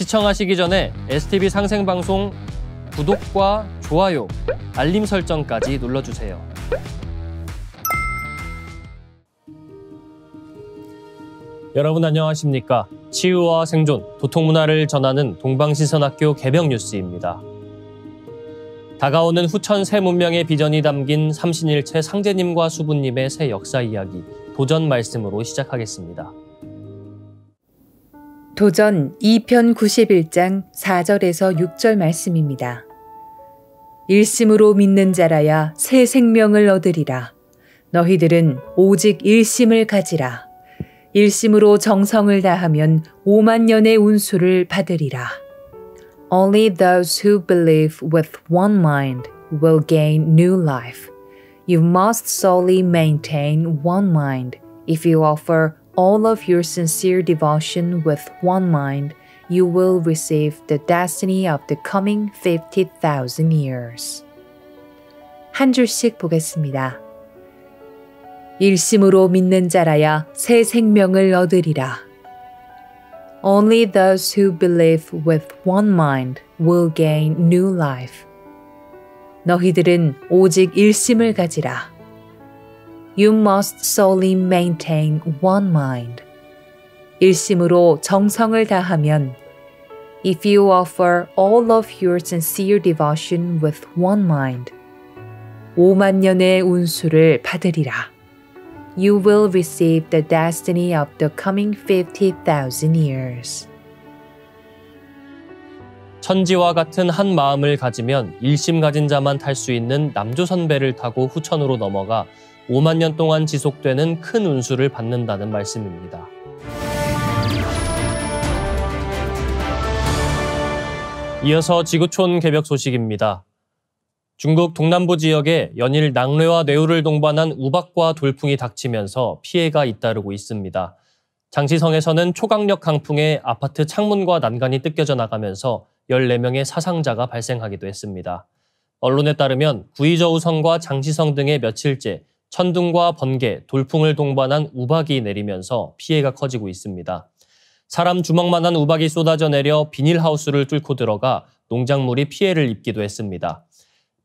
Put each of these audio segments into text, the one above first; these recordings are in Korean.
시청하시기 전에 STV 상생방송 구독과 좋아요, 알림 설정까지 눌러주세요. 여러분 안녕하십니까? 치유와 생존, 도통문화를 전하는 동방신선학교 개병 뉴스입니다. 다가오는 후천 새 문명의 비전이 담긴 삼신일체 상제님과 수부님의 새 역사 이야기, 도전 말씀으로 시작하겠습니다. 도전 2편 91장 4절에서 6절 말씀입니다. 일심으로 믿는 자라야 새 생명을 얻으리라. 너희들은 오직 일심을 가지라. 일심으로 정성을 다하면 5만 년의 운수를 받으리라. Only those who believe with one mind will gain new life. You must solely maintain one mind. If you offer all of your sincere devotion with one mind, you will receive the destiny of the coming 50,000 years. 한 줄씩 보겠습니다. 일심으로 믿는 자라야 새 생명을 얻으리라. Only those who believe with one mind will gain new life. 너희들은 오직 일심을 가지라. You must solely maintain one mind. 일심으로 정성을 다하면 If you offer all of your sincere devotion with one mind, 5만 년의 운수를 받으리라. You will receive the destiny of the coming 50,000 years. 천지와 같은 한 마음을 가지면 일심 가진 자만 탈 수 있는 남조선배를 타고 후천으로 넘어가 5만 년 동안 지속되는 큰 운수를 받는다는 말씀입니다. 이어서 지구촌 개벽 소식입니다. 중국 동남부 지역에 연일 낙뢰와 뇌우를 동반한 우박과 돌풍이 닥치면서 피해가 잇따르고 있습니다. 장시성에서는 초강력 강풍에 아파트 창문과 난간이 뜯겨져 나가면서 14명의 사상자가 발생하기도 했습니다. 언론에 따르면 구이저우성과 장시성 등의 며칠째 천둥과 번개, 돌풍을 동반한 우박이 내리면서 피해가 커지고 있습니다. 사람 주먹만한 우박이 쏟아져 내려 비닐하우스를 뚫고 들어가 농작물이 피해를 입기도 했습니다.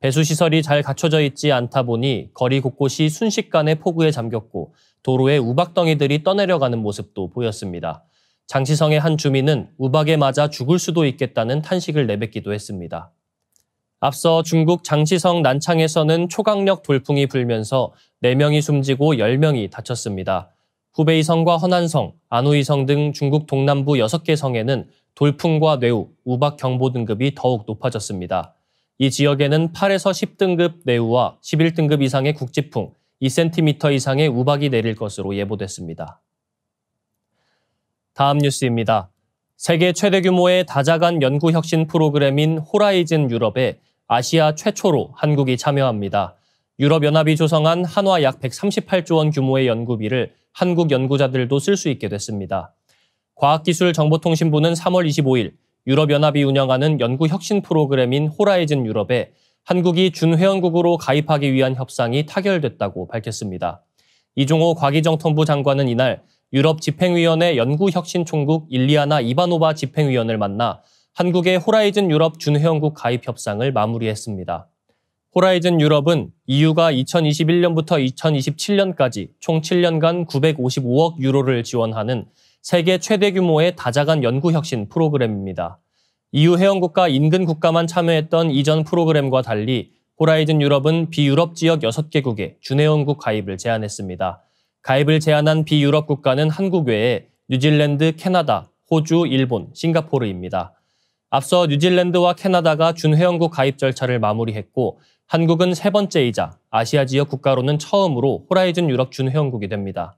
배수시설이 잘 갖춰져 있지 않다 보니 거리 곳곳이 순식간에 폭우에 잠겼고 도로에 우박덩이들이 떠내려가는 모습도 보였습니다. 장시성의 한 주민은 우박에 맞아 죽을 수도 있겠다는 탄식을 내뱉기도 했습니다. 앞서 중국 장시성 난창에서는 초강력 돌풍이 불면서 4명이 숨지고 10명이 다쳤습니다. 후베이성과 허난성, 안후이성 등 중국 동남부 6개 성에는 돌풍과 뇌우, 우박 경보 등급이 더욱 높아졌습니다. 이 지역에는 8에서 10등급 뇌우와 11등급 이상의 국지풍, 2cm 이상의 우박이 내릴 것으로 예보됐습니다. 다음 뉴스입니다. 세계 최대 규모의 다자간 연구혁신 프로그램인 호라이즌 유럽에 아시아 최초로 한국이 참여합니다. 유럽연합이 조성한 한화 약 138조 원 규모의 연구비를 한국 연구자들도 쓸 수 있게 됐습니다. 과학기술정보통신부는 3월 25일 유럽연합이 운영하는 연구혁신 프로그램인 호라이즌 유럽에 한국이 준회원국으로 가입하기 위한 협상이 타결됐다고 밝혔습니다. 이종호 과기정통부 장관은 이날 유럽 집행위원회 연구혁신총국 일리아나 이바노바 집행위원을 만나 한국의 호라이즌 유럽 준회원국 가입 협상을 마무리했습니다. 호라이즌 유럽은 EU가 2021년부터 2027년까지 총 7년간 955억 유로를 지원하는 세계 최대 규모의 다자간 연구혁신 프로그램입니다. EU 회원국과 인근 국가만 참여했던 이전 프로그램과 달리 호라이즌 유럽은 비유럽 지역 6개국에 준회원국 가입을 제안했습니다. 가입을 제안한 비유럽 국가는 한국 외에 뉴질랜드, 캐나다, 호주, 일본, 싱가포르입니다. 앞서 뉴질랜드와 캐나다가 준회원국 가입 절차를 마무리했고 한국은 세 번째이자 아시아 지역 국가로는 처음으로 호라이즌 유럽 준회원국이 됩니다.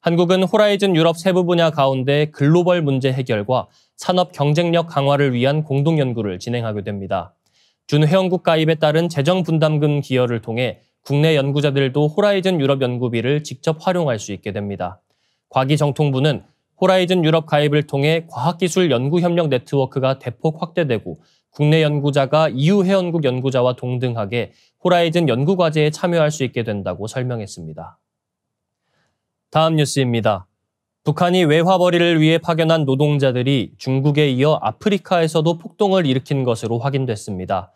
한국은 호라이즌 유럽 세부 분야 가운데 글로벌 문제 해결과 산업 경쟁력 강화를 위한 공동 연구를 진행하게 됩니다. 준회원국 가입에 따른 재정 분담금 기여를 통해 국내 연구자들도 호라이즌 유럽 연구비를 직접 활용할 수 있게 됩니다. 과기정통부는 호라이즌 유럽 가입을 통해 과학기술 연구협력 네트워크가 대폭 확대되고 국내 연구자가 EU 회원국 연구자와 동등하게 호라이즌 연구과제에 참여할 수 있게 된다고 설명했습니다. 다음 뉴스입니다. 북한이 외화벌이를 위해 파견한 노동자들이 중국에 이어 아프리카에서도 폭동을 일으킨 것으로 확인됐습니다.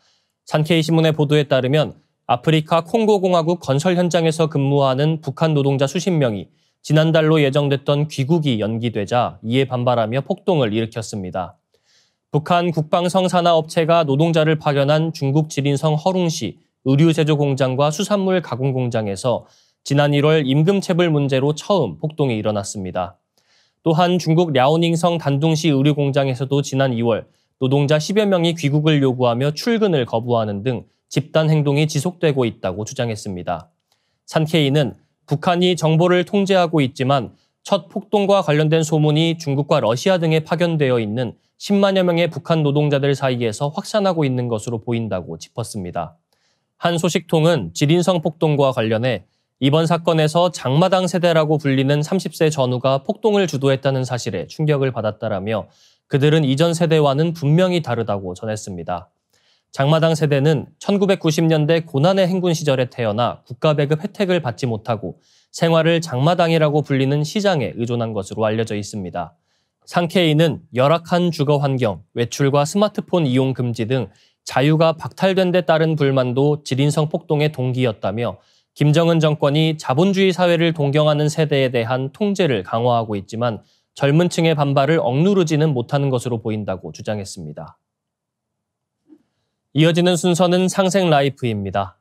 산케이신문의 보도에 따르면 아프리카 콩고공화국 건설 현장에서 근무하는 북한 노동자 수십 명이 지난달로 예정됐던 귀국이 연기되자 이에 반발하며 폭동을 일으켰습니다. 북한 국방성산하업체가 노동자를 파견한 중국 지린성 허룽시 의류제조 공장과 수산물 가공 공장에서 지난 1월 임금체불 문제로 처음 폭동이 일어났습니다. 또한 중국 랴오닝성 단둥시 의류공장에서도 지난 2월 노동자 10여 명이 귀국을 요구하며 출근을 거부하는 등 집단 행동이 지속되고 있다고 주장했습니다. 산케이는 북한이 정보를 통제하고 있지만 첫 폭동과 관련된 소문이 중국과 러시아 등에 파견되어 있는 10만여 명의 북한 노동자들 사이에서 확산하고 있는 것으로 보인다고 짚었습니다. 한 소식통은 지린성 폭동과 관련해 이번 사건에서 장마당 세대라고 불리는 30세 전우가 폭동을 주도했다는 사실에 충격을 받았다라며 그들은 이전 세대와는 분명히 다르다고 전했습니다. 장마당 세대는 1990년대 고난의 행군 시절에 태어나 국가배급 혜택을 받지 못하고 생활을 장마당이라고 불리는 시장에 의존한 것으로 알려져 있습니다. 산케이는 열악한 주거 환경, 외출과 스마트폰 이용 금지 등 자유가 박탈된 데 따른 불만도 지린성 폭동의 동기였다며 김정은 정권이 자본주의 사회를 동경하는 세대에 대한 통제를 강화하고 있지만 젊은 층의 반발을 억누르지는 못하는 것으로 보인다고 주장했습니다. 이어지는 순서는 상생 라이프입니다.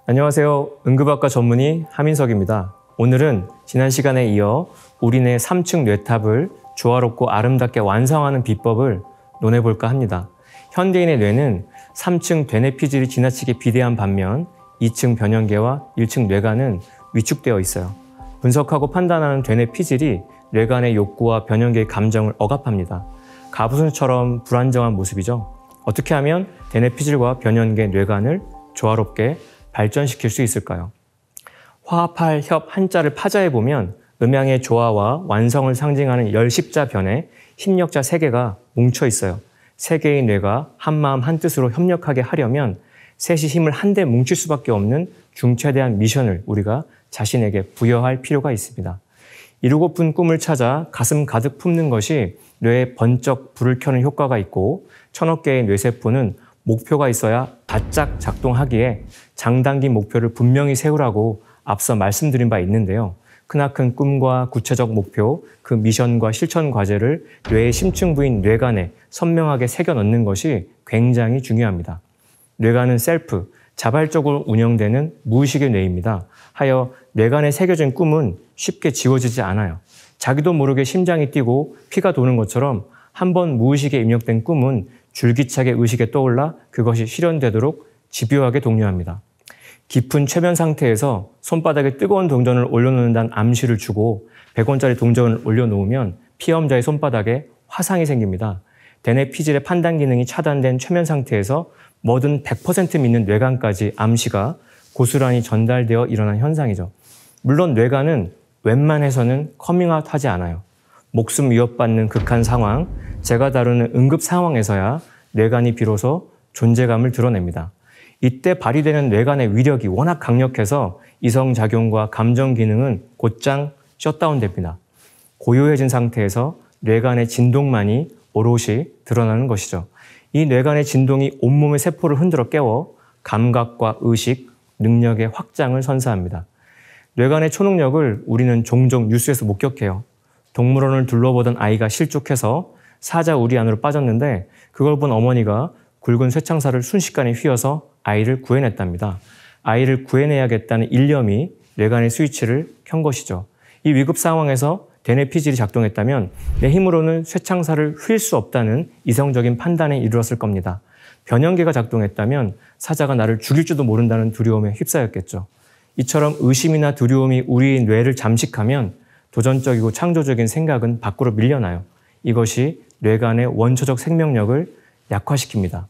안녕하세요. 응급학과 전문의 하민석입니다. 오늘은 지난 시간에 이어 우리 뇌 3층 뇌탑을 조화롭고 아름답게 완성하는 비법을 논해볼까 합니다. 현대인의 뇌는 3층 되뇌피질이 지나치게 비대한 반면 2층 변형계와 1층 뇌관은 위축되어 있어요. 분석하고 판단하는 되뇌피질이 뇌관의 욕구와 변형계의 감정을 억압합니다. 가부순처럼 불안정한 모습이죠. 어떻게 하면 되뇌피질과 변형계 뇌관을 조화롭게 발전시킬 수 있을까요? 화합할 협 한자를 파자해보면 음양의 조화와 완성을 상징하는 열십자 변에 힘력자 3개가 뭉쳐 있어요. 3개의 뇌가 한마음 한뜻으로 협력하게 하려면 셋이 힘을 한데 뭉칠 수밖에 없는 중차대한 미션을 우리가 자신에게 부여할 필요가 있습니다. 이루고픈 꿈을 찾아 가슴 가득 품는 것이 뇌에 번쩍 불을 켜는 효과가 있고 1000억 개의 뇌세포는 목표가 있어야 바짝 작동하기에 장단기 목표를 분명히 세우라고 앞서 말씀드린 바 있는데요. 크나큰 꿈과 구체적 목표, 그 미션과 실천 과제를 뇌의 심층 부인 뇌관에 선명하게 새겨 넣는 것이 굉장히 중요합니다. 뇌관은 셀프, 자발적으로 운영되는 무의식의 뇌입니다. 하여 뇌관에 새겨진 꿈은 쉽게 지워지지 않아요. 자기도 모르게 심장이 뛰고 피가 도는 것처럼 한번 무의식에 입력된 꿈은 줄기차게 의식에 떠올라 그것이 실현되도록 집요하게 독려합니다. 깊은 최면 상태에서 손바닥에 뜨거운 동전을 올려놓는다는 암시를 주고 100원짜리 동전을 올려놓으면 피험자의 손바닥에 화상이 생깁니다. 대뇌피질의 판단 기능이 차단된 최면 상태에서 뭐든 100% 믿는 뇌관까지 암시가 고스란히 전달되어 일어난 현상이죠. 물론 뇌관은 웬만해서는 커밍아웃 하지 않아요. 목숨 위협받는 극한 상황, 제가 다루는 응급 상황에서야 뇌관이 비로소 존재감을 드러냅니다. 이때 발휘되는 뇌관의 위력이 워낙 강력해서 이성작용과 감정 기능은 곧장 셧다운됩니다. 고요해진 상태에서 뇌관의 진동만이 오롯이 드러나는 것이죠. 이 뇌관의 진동이 온몸의 세포를 흔들어 깨워 감각과 의식, 능력의 확장을 선사합니다. 뇌관의 초능력을 우리는 종종 뉴스에서 목격해요. 동물원을 둘러보던 아이가 실족해서 사자 우리 안으로 빠졌는데 그걸 본 어머니가 굵은 쇠창살을 순식간에 휘어서 아이를 구해냈답니다. 아이를 구해내야겠다는 일념이 뇌관의 스위치를 켠 것이죠. 이 위급 상황에서 대뇌피질이 작동했다면 내 힘으로는 쇠창살을 휠 수 없다는 이성적인 판단에 이르렀을 겁니다. 변형계가 작동했다면 사자가 나를 죽일지도 모른다는 두려움에 휩싸였겠죠. 이처럼 의심이나 두려움이 우리의 뇌를 잠식하면 도전적이고 창조적인 생각은 밖으로 밀려나요. 이것이 뇌관의 원초적 생명력을 약화시킵니다.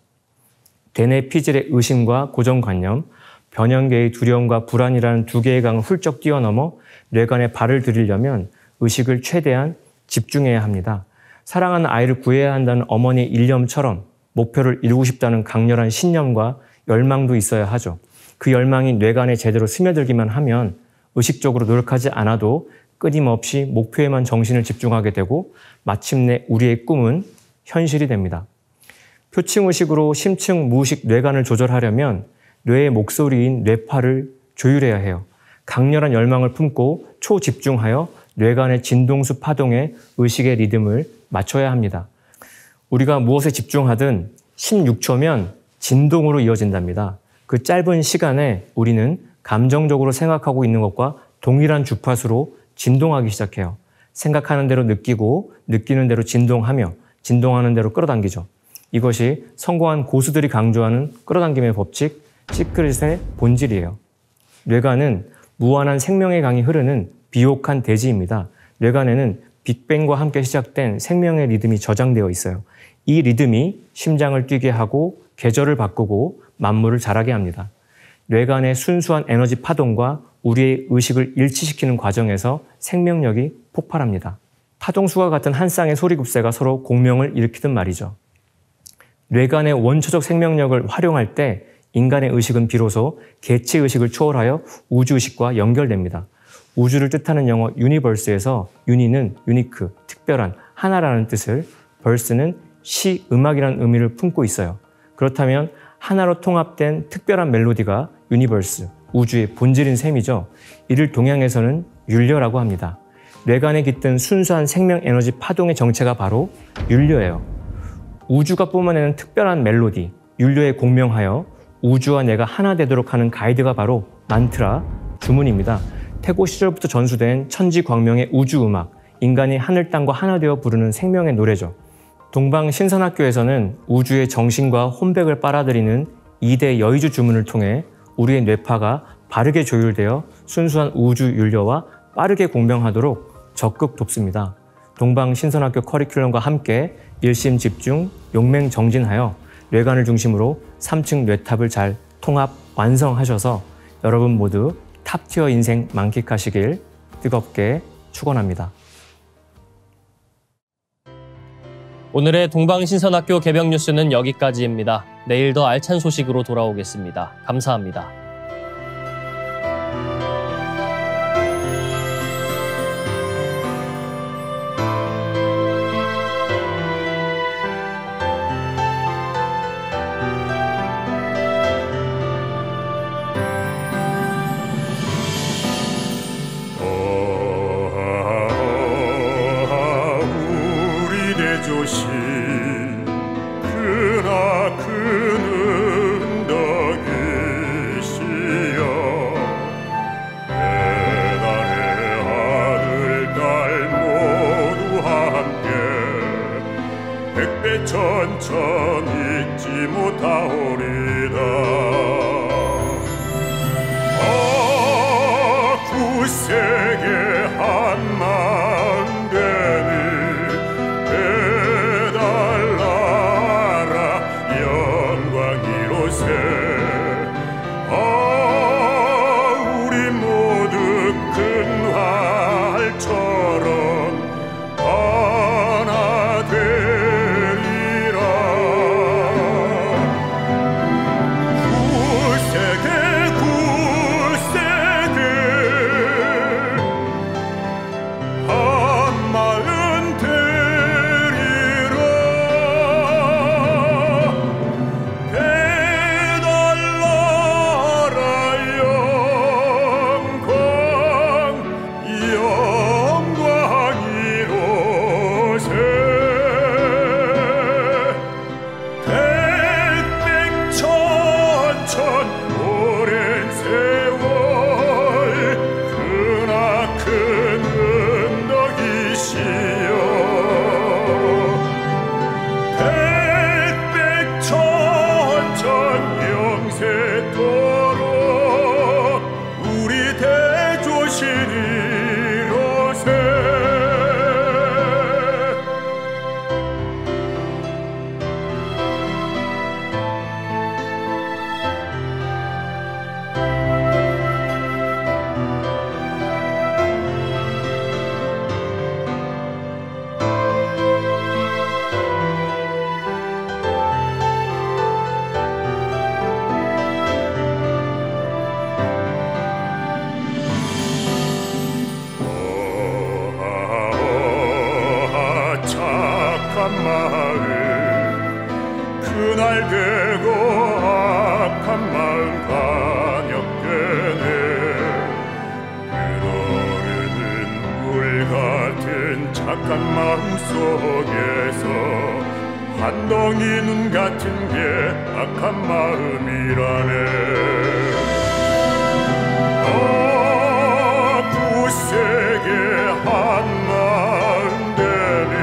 대뇌피질의 의심과 고정관념, 변형계의 두려움과 불안이라는 두 개의 강을 훌쩍 뛰어넘어 뇌관에 발을 들이려면 의식을 최대한 집중해야 합니다. 사랑하는 아이를 구해야 한다는 어머니의 일념처럼 목표를 이루고 싶다는 강렬한 신념과 열망도 있어야 하죠. 그 열망이 뇌간에 제대로 스며들기만 하면 의식적으로 노력하지 않아도 끊임없이 목표에만 정신을 집중하게 되고 마침내 우리의 꿈은 현실이 됩니다. 표층의식으로 심층 무의식 뇌간을 조절하려면 뇌의 목소리인 뇌파를 조율해야 해요. 강렬한 열망을 품고 초집중하여 뇌간의 진동수 파동에 의식의 리듬을 맞춰야 합니다. 우리가 무엇에 집중하든 16초면 진동으로 이어진답니다. 그 짧은 시간에 우리는 감정적으로 생각하고 있는 것과 동일한 주파수로 진동하기 시작해요. 생각하는 대로 느끼고 느끼는 대로 진동하며 진동하는 대로 끌어당기죠. 이것이 성공한 고수들이 강조하는 끌어당김의 법칙, 시크릿의 본질이에요. 뇌간은 무한한 생명의 강이 흐르는 비옥한 대지입니다. 뇌간에는 빅뱅과 함께 시작된 생명의 리듬이 저장되어 있어요. 이 리듬이 심장을 뛰게 하고 계절을 바꾸고 만물을 자라게 합니다. 뇌간의 순수한 에너지 파동과 우리의 의식을 일치시키는 과정에서 생명력이 폭발합니다. 파동수와 같은 한 쌍의 소리급새가 서로 공명을 일으키듯 말이죠. 뇌간의 원초적 생명력을 활용할 때 인간의 의식은 비로소 개체의식을 초월하여 우주의식과 연결됩니다. 우주를 뜻하는 영어 유니버스에서 유니는 유니크, 특별한, 하나라는 뜻을, 벌스는 시, 음악이라는 의미를 품고 있어요. 그렇다면 하나로 통합된 특별한 멜로디가 유니버스, 우주의 본질인 셈이죠. 이를 동양에서는 율려라고 합니다. 뇌간에 깃든 순수한 생명 에너지 파동의 정체가 바로 율려예요. 우주가 뿜어내는 특별한 멜로디, 율려에 공명하여 우주와 내가 하나 되도록 하는 가이드가 바로 만트라, 주문입니다. 태고 시절부터 전수된 천지광명의 우주음악, 인간이 하늘 땅과 하나 되어 부르는 생명의 노래죠. 동방신선학교에서는 우주의 정신과 혼백을 빨아들이는 2대 여의주 주문을 통해 우리의 뇌파가 바르게 조율되어 순수한 우주 율려와 빠르게 공명하도록 적극 돕습니다. 동방신선학교 커리큘럼과 함께 일심집중, 용맹정진하여 뇌간을 중심으로 3층 뇌탑을 잘 통합, 완성하셔서 여러분 모두 탑티어 인생 만끽하시길 뜨겁게 축원합니다. 오늘의 동방신선학교 개병 뉴스는 여기까지입니다. 내일 더 알찬 소식으로 돌아오겠습니다. 감사합니다. 천천히 잊지 못하오리다. 구세계 한 마음 되니 배달나라 영광 이로새. 우리 모두 큰 활처럼 하나 되리라. 구세계 한 마음 되리라. 배달나라 악한 마음 속에서 한 덩이 눈 같은 게 악한 마음이라네. 굳세게 한 마음 되니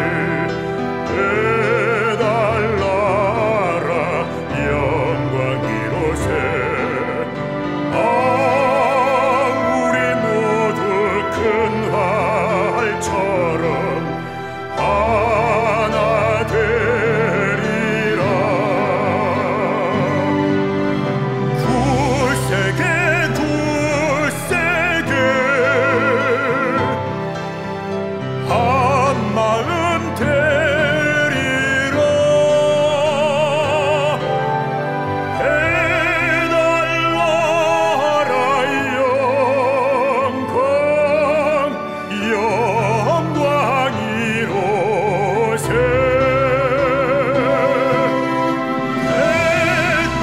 해달라라 영광 이로새. 우리 모두 큰 활처럼 하나 되리라. 굳세게 한 마음 되리라. 해달라라 영광이로새. 햇빛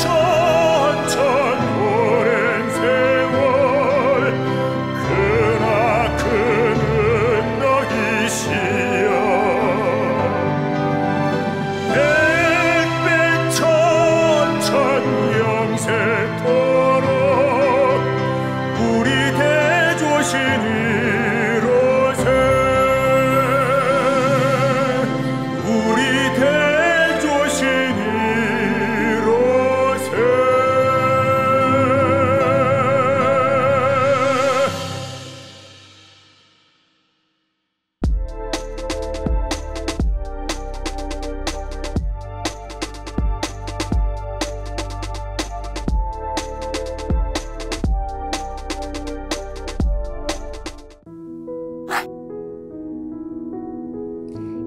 천천 오랜 세월 크나큰 너희시여. 햇빛 천천 영세토록 우리 대조신이로새. 우리 대조신이로새.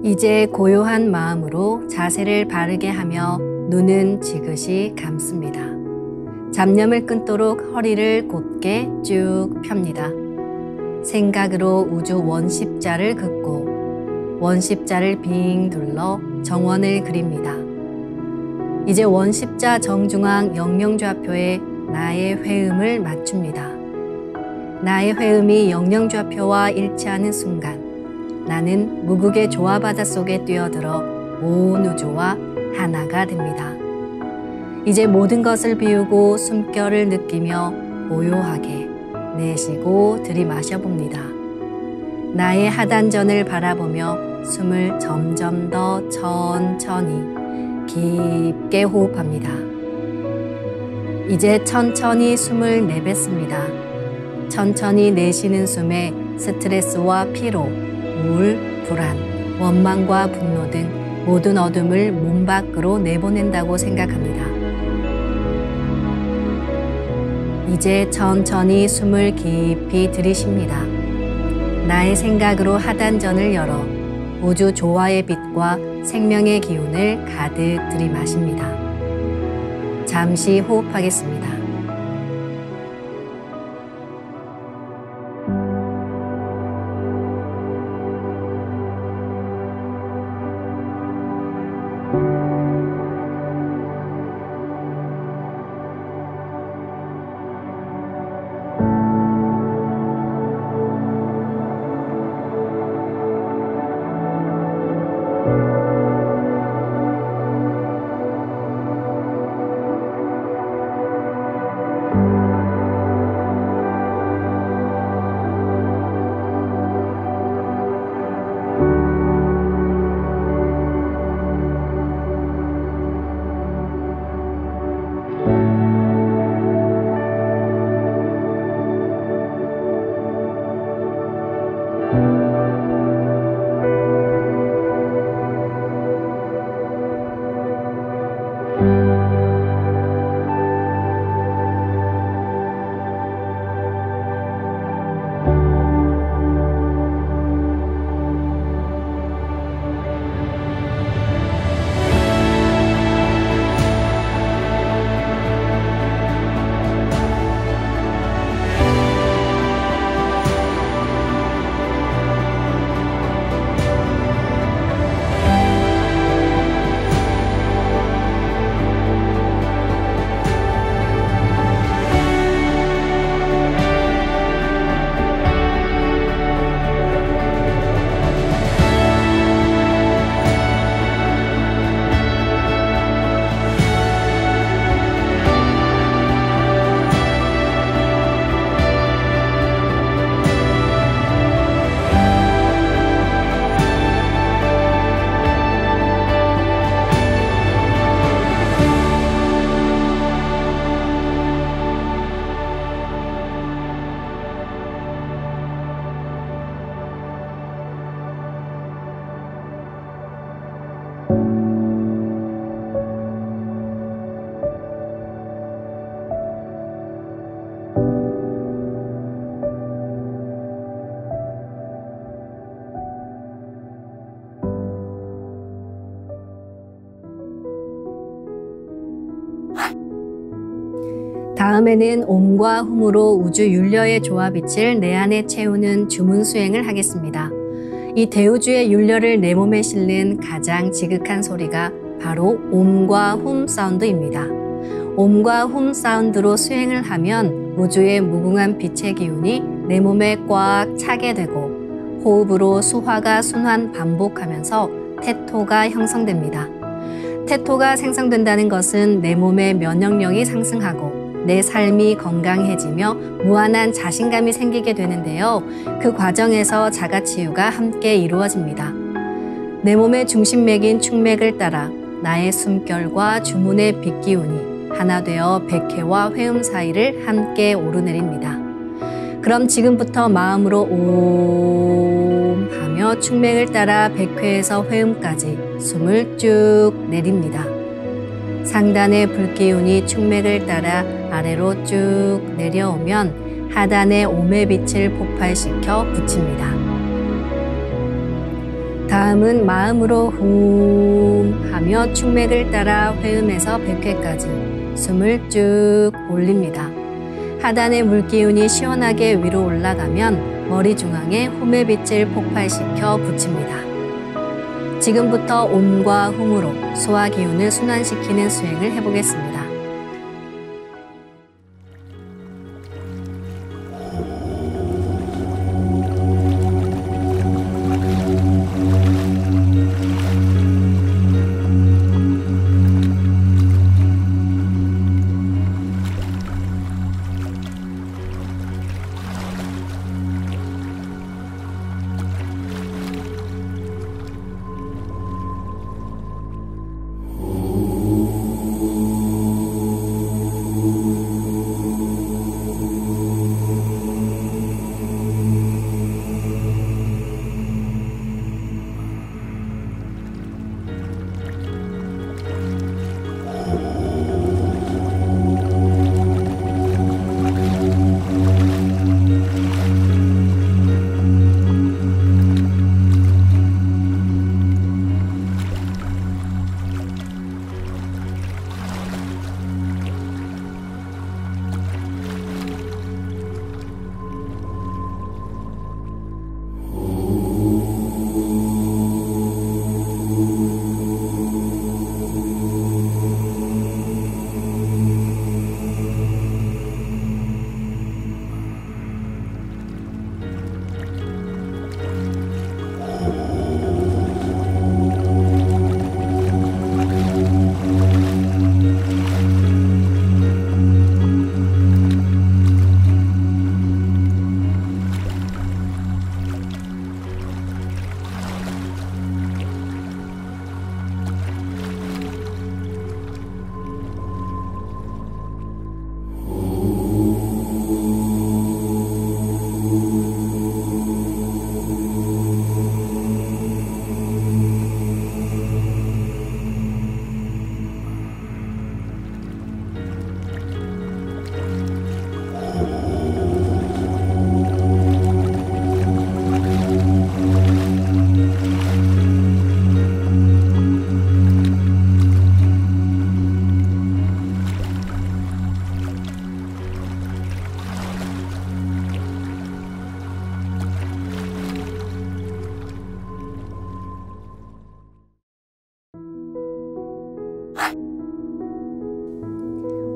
이제 고요한 마음으로 자세를 바르게 하며 눈은 지그시 감습니다. 잡념을 끊도록 허리를 곧게 쭉 펴니다. 생각으로 우주 원십자를 긋고 원십자를 빙 둘러 정원을 그립니다. 이제 원십자 정중앙 영영좌표에 나의 회음을 맞춥니다. 나의 회음이 영영좌표와 일치하는 순간 나는 무극의 조화바다 속에 뛰어들어 온 우주와 하나가 됩니다. 이제 모든 것을 비우고 숨결을 느끼며 고요하게 내쉬고 들이마셔 봅니다. 나의 하단전을 바라보며 숨을 점점 더 천천히 깊게 호흡합니다. 이제 천천히 숨을 내뱉습니다. 천천히 내쉬는 숨에 스트레스와 피로, 우울, 불안, 원망과 분노 등 모든 어둠을 몸 밖으로 내보낸다고 생각합니다. 이제 천천히 숨을 깊이 들이쉽니다. 나의 생각으로 하단전을 열어 우주 조화의 빛과 생명의 기운을 가득 들이마십니다. 잠시 호흡하겠습니다. 다음에는 옴과 훔으로 우주 율려의 조화빛을 내 안에 채우는 주문 수행을 하겠습니다. 이 대우주의 율려를 내 몸에 실는 가장 지극한 소리가 바로 옴과 훔 사운드입니다. 옴과 훔 사운드로 수행을 하면 우주의 무궁한 빛의 기운이 내 몸에 꽉 차게 되고 호흡으로 수화가 순환 반복하면서 태토가 형성됩니다. 태토가 생성된다는 것은 내 몸의 면역력이 상승하고 내 삶이 건강해지며 무한한 자신감이 생기게 되는데요. 그 과정에서 자가치유가 함께 이루어집니다. 내 몸의 중심맥인 축맥을 따라 나의 숨결과 주문의 빛기운이 하나 되어 백회와 회음 사이를 함께 오르내립니다. 그럼 지금부터 마음으로 옴 하며 축맥을 따라 백회에서 회음까지 숨을 쭉 내립니다. 상단의 불기운이 축맥을 따라 아래로 쭉 내려오면 하단의 옴의 빛을 폭발시켜 붙입니다. 다음은 마음으로 훔 하며 축맥을 따라 회음에서 백회까지 숨을 쭉 올립니다. 하단의 물기운이 시원하게 위로 올라가면 머리 중앙에 홈의 빛을 폭발시켜 붙입니다. 지금부터 옴과 훔으로 소화 기운을 순환시키는 수행을 해보겠습니다.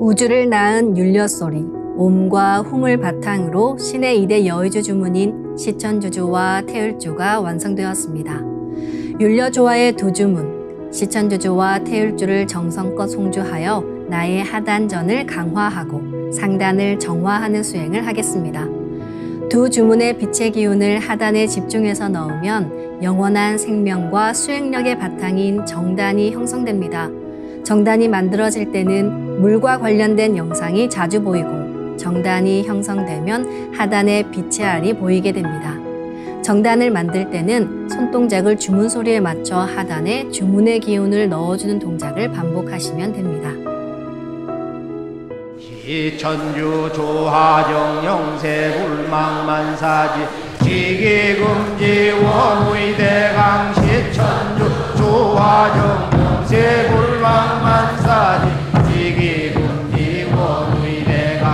우주를 낳은 율려소리, 옴과 훔을 바탕으로 신의 2대 여의주 주문인 시천주주와 태율주가 완성되었습니다. 율려조화의 두 주문, 시천주주와 태율주를 정성껏 송주하여 나의 하단전을 강화하고 상단을 정화하는 수행을 하겠습니다. 두 주문의 빛의 기운을 하단에 집중해서 넣으면 영원한 생명과 수행력의 바탕인 정단이 형성됩니다. 정단이 만들어질 때는 물과 관련된 영상이 자주 보이고 정단이 형성되면 하단에 빛의 알이 보이게 됩니다. 정단을 만들 때는 손동작을 주문 소리에 맞춰 하단에 주문의 기운을 넣어주는 동작을 반복하시면 됩니다. 시천주 조하정 영세불망만사지 지기금지 원의대강 시천주 조하정 영세불망만사지 지기금지 원의대강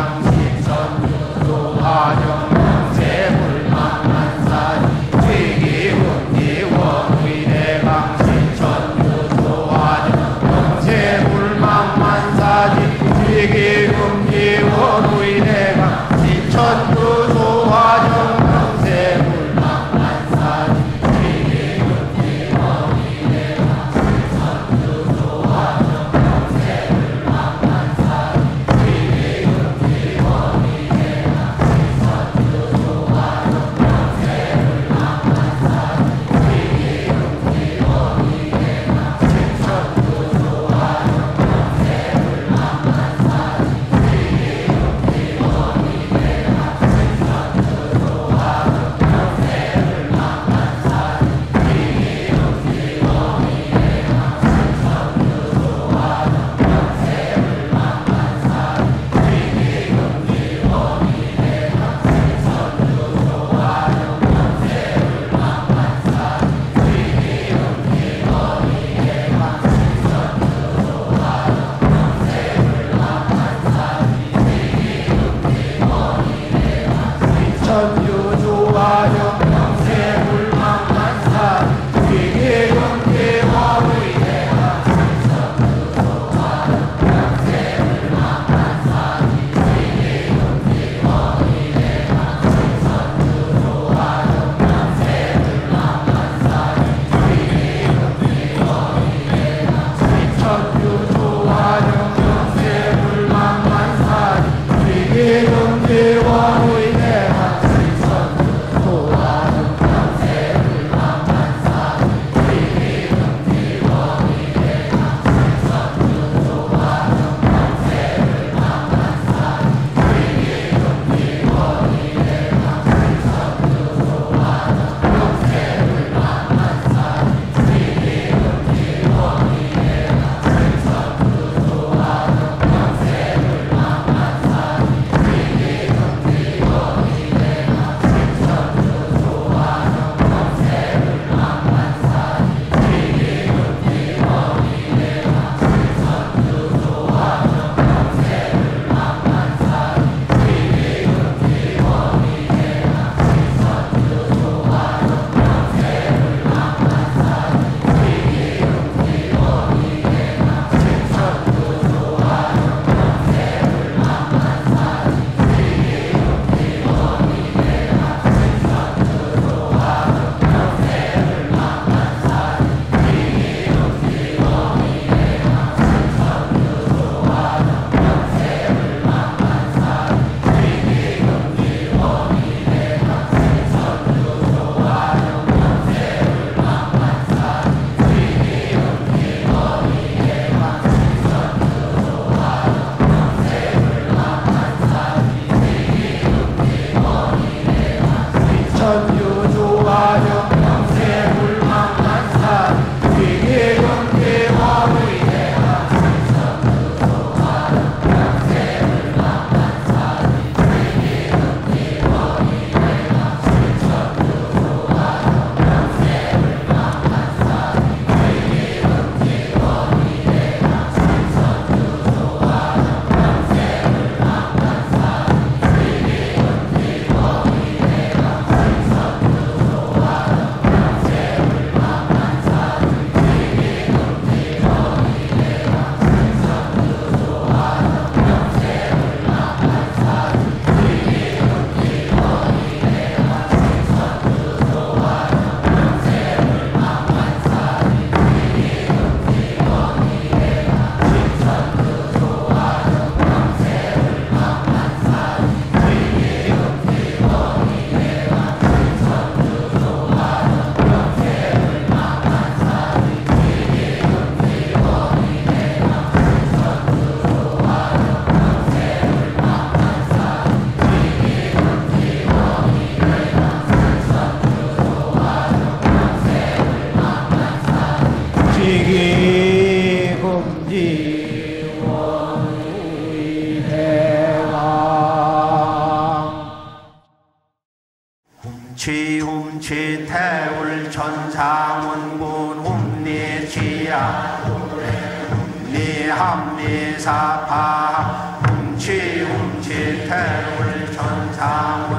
웅치 태울 천상원군 웅리 지야 웅리 함리 사파 웅치 태울 천상원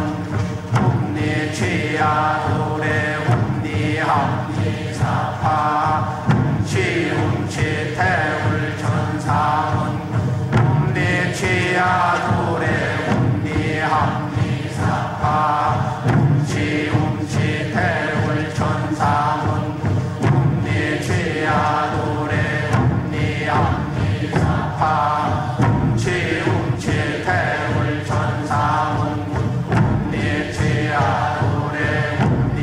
웅리 지야 도래 웅리 함리 사파 웅치 태울 천상원 웅리 지야 도래 웅리 함리 사파 웅치 태울 천상원 웅리 지야 도래 웅리 함리 사파 웅치 태울 천상원 웅리 지야 도래 웅리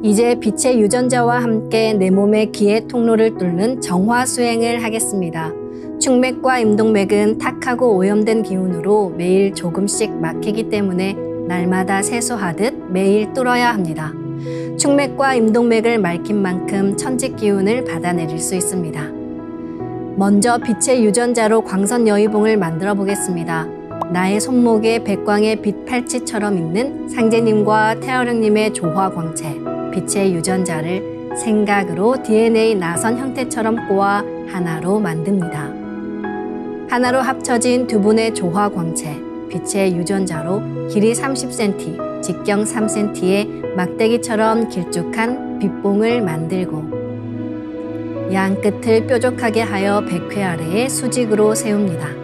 이제 빛의 유전자와 함께 내 몸의 기의 통로를 뚫는 정화 수행을 하겠습니다. 충맥과 임동맥은 탁하고 오염된 기운으로 매일 조금씩 막히기 때문에 날마다 세수하듯 매일 뚫어야 합니다. 충맥과 임동맥을 맑힌 만큼 천직 기운을 받아내릴 수 있습니다. 먼저 빛의 유전자로 광선 여의봉을 만들어 보겠습니다. 나의 손목에 백광의 빛 팔찌처럼 있는 상제님과 태어령님의 조화광채, 빛의 유전자를 생각으로 DNA 나선 형태처럼 꼬아 하나로 만듭니다. 하나로 합쳐진 두 분의 조화광채, 빛의 유전자로 길이 30cm, 직경 3cm의 막대기처럼 길쭉한 빛봉을 만들고 양 끝을 뾰족하게 하여 백회 아래에 수직으로 세웁니다.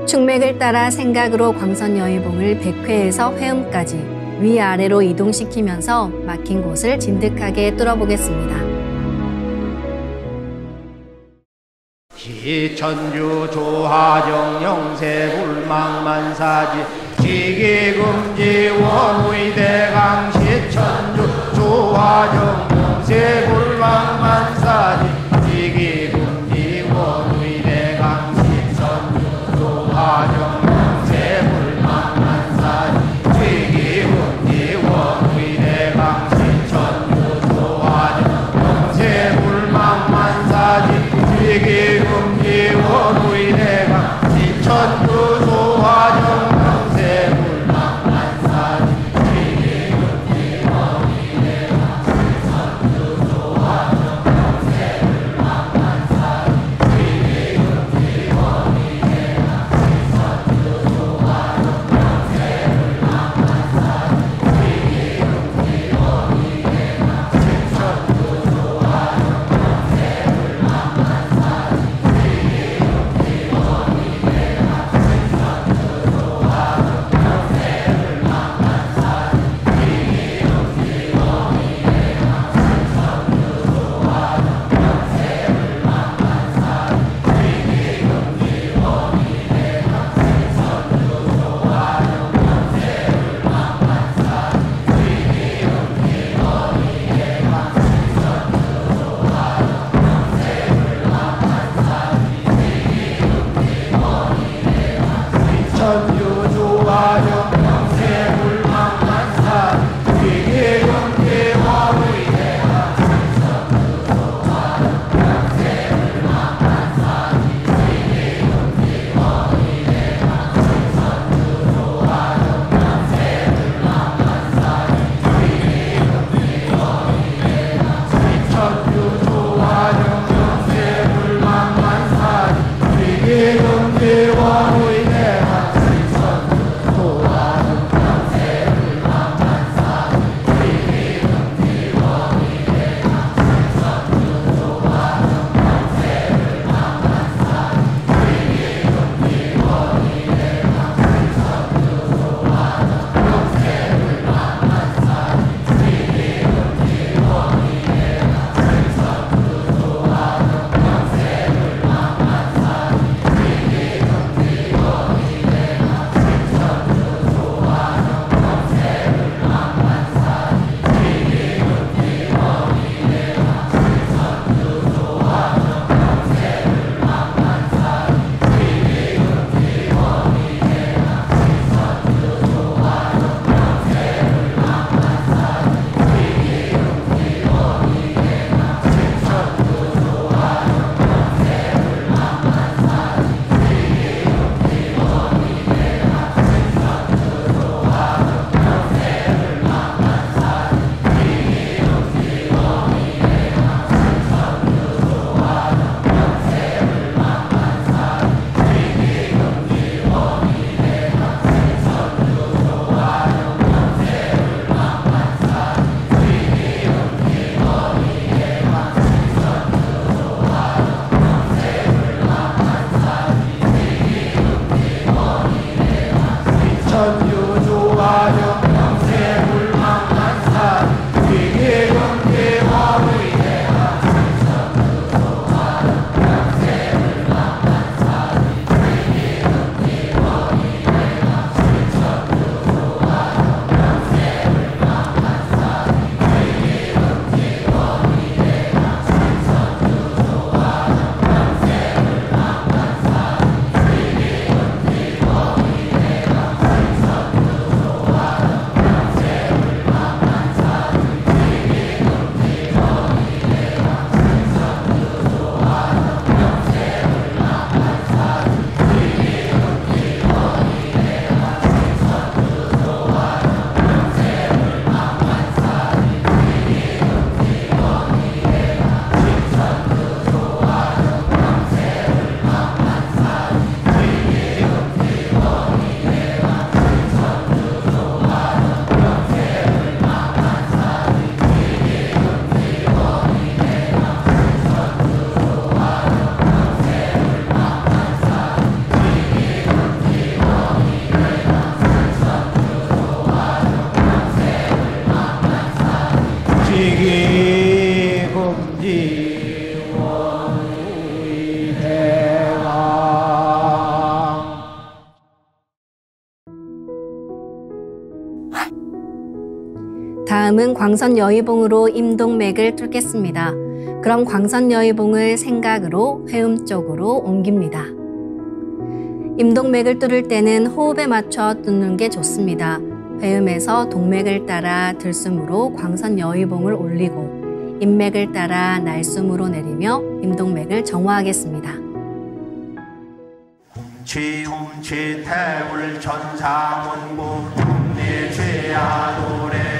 충맥을 따라 생각으로 광선 여의봉을 백회에서 회음까지 위아래로 이동시키면서 막힌 곳을 진득하게 뚫어보겠습니다. 기천주 조화정 영세불망만사지 지기금지 원의대강 시천주 조화정 영세불망만사지 지기금지 원의대강 시천주 조화정 영세불망만사지 지기금지 원의대강 시천주 조화정 영세불망만사지 지기금지 원의대강 시천주 조화정 영세불망만사지 지기금지 다음은 광선여의봉으로 임동맥을 뚫겠습니다. 그럼 광선여의봉을 생각으로 회음 쪽으로 옮깁니다. 임동맥을 뚫을 때는 호흡에 맞춰 뚫는 게 좋습니다. 회음에서 동맥을 따라 들숨으로 광선여의봉을 올리고 인맥을 따라 날숨으로 내리며 임동맥을 정화하겠습니다. 지움치 태울 천사문구 ум니죄야 노래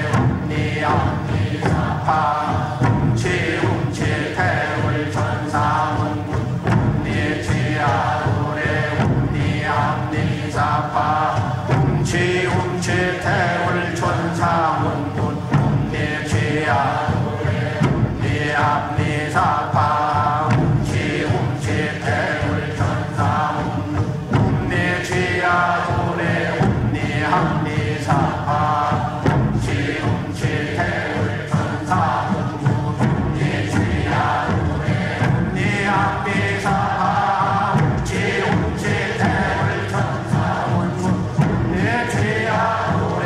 ум니암니사파 지움치 태울 천사문구 ум니죄야 노래 ум니암니사파 지움치 태울 천사문구 ум니죄야 노래 ум니암니사파 지움치 태울 천사문구 ум니죄야 노래 ум니암니사파 지움치 태울 천사문구 ум니죄야 노래 ум니암니사파 지움치 태울 천사문구 ум니죄야 노래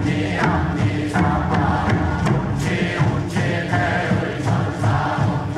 ум니암니사파 지움치 태울 천사문구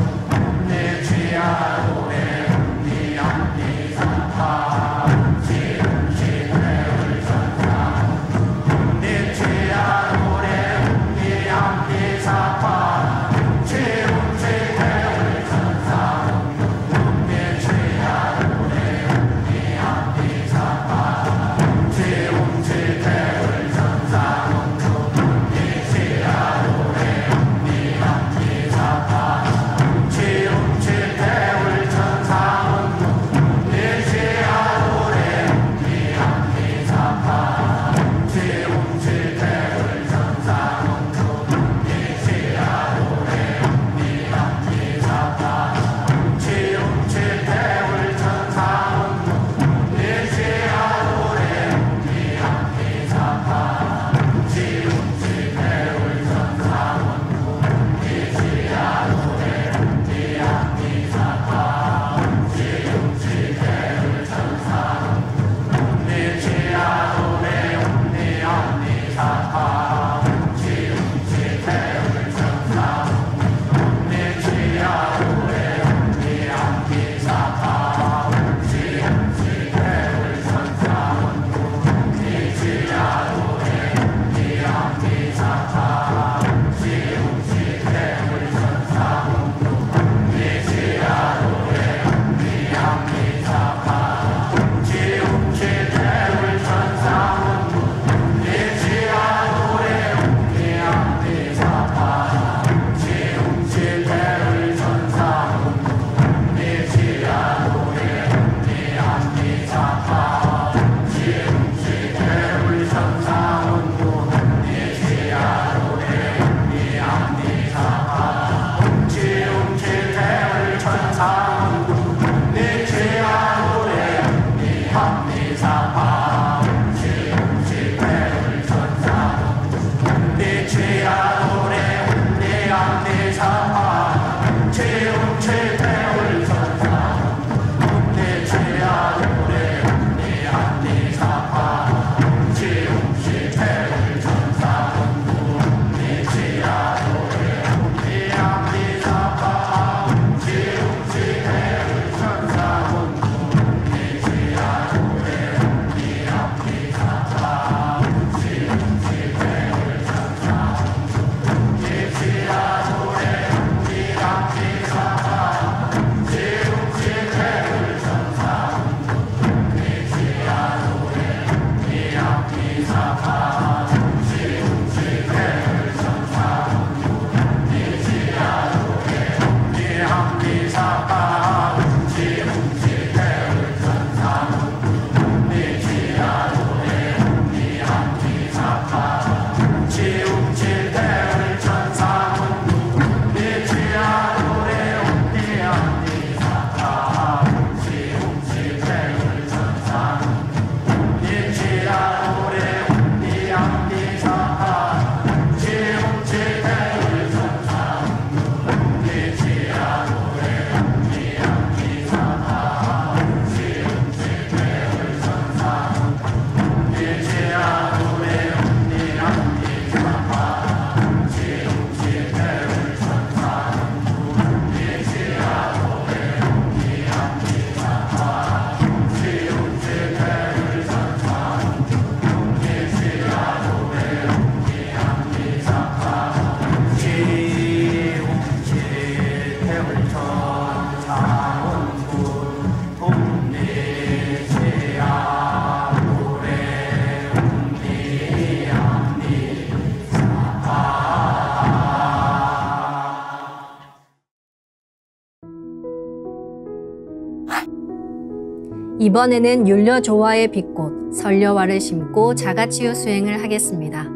이번에는 율려조화의 빛꽃 설려화를 심고 자가치유 수행을 하겠습니다.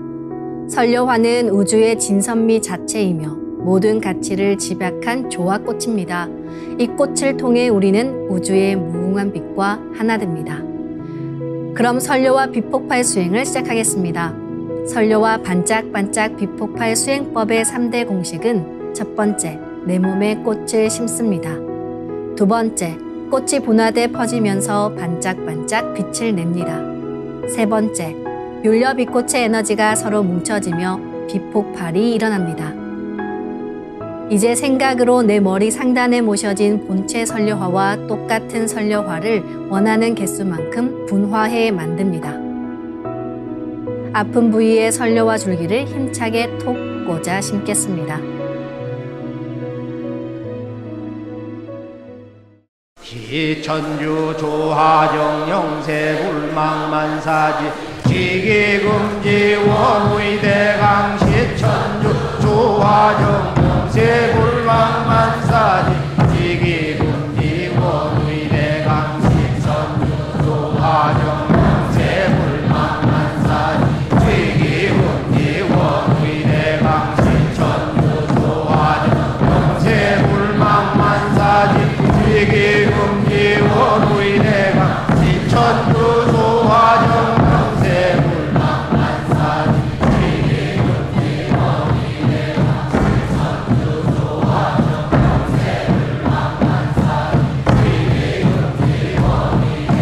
설려화는 우주의 진선미 자체이며 모든 가치를 집약한 조화꽃입니다. 이 꽃을 통해 우리는 우주의 무궁한 빛과 하나 됩니다. 그럼 설려화 빛폭발 수행을 시작하겠습니다. 설려화 반짝반짝 빛폭발 수행법의 3대 공식은 첫 번째, 내 몸에 꽃을 심습니다. 두 번째, 꽃이 분화돼 퍼지면서 반짝반짝 빛을 냅니다. 세 번째, 율려 빛꽃의 에너지가 서로 뭉쳐지며 빛폭발이 일어납니다. 이제 생각으로 내 머리 상단에 모셔진 본체 설려화와 똑같은 설려화를 원하는 개수만큼 분화해 만듭니다. 아픈 부위에 설려화 줄기를 힘차게 톡 꽂아 심겠습니다. 기천주 조하정 영세 불망만사지 지기금지 원의대강 시천주 조하정 영세 불망만사지 지기금지 원의대강 시천주 조하정 영세 불망만사지 지기금지 원의대강 시천주 조하정 영세 불망만사지 지기금지 원의대강 시천주 조하정 영세 불망만사지 지기금지 원의대강 시천주 조하정 영세 불망만사지 지기금지 원의대강 시천주 조하정 영세 불망만사지 지기금지 원의대강